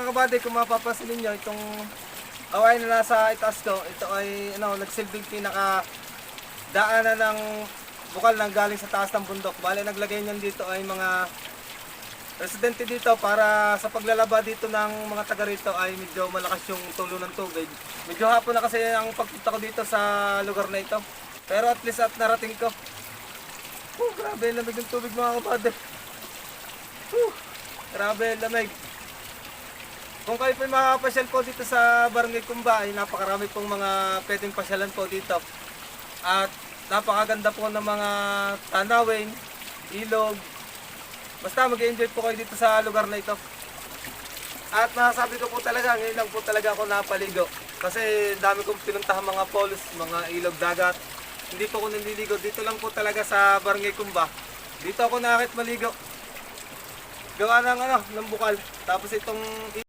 Mga kabady, kung mapapansin ninyo, itong away na nasa itaas ko, ito ay nagsilbing pinaka daanan ng bukal nang galing sa taas ng bundok. Bale, naglagay niyan dito ay mga residente dito para sa paglalaba dito ng mga taga rito ay medyo malakas yung tulo ng tubig. Medyo hapon na kasi ang pagpunta ko dito sa lugar na ito. Pero at least at narating ko. Grabe ang lamig ng tubig mga kabady. Grabe ang lamig. Kung kayo po makapasyal po dito sa Barangay Kumba, ay napakarami pong mga pwedeng pasyalan po dito. At napakaganda po ng mga tanawin, ilog. Basta mag-enjoy po kayo dito sa lugar na ito. At masasabi ko po talaga, ngayon lang po talaga ako napaligo. Kasi dami kong pinuntahan mga falls, mga ilog, dagat. Hindi po ako naliligo. Dito lang po talaga sa Barangay Kumba. Dito ako nakakit maligo. Gawa ng bukal. Tapos itong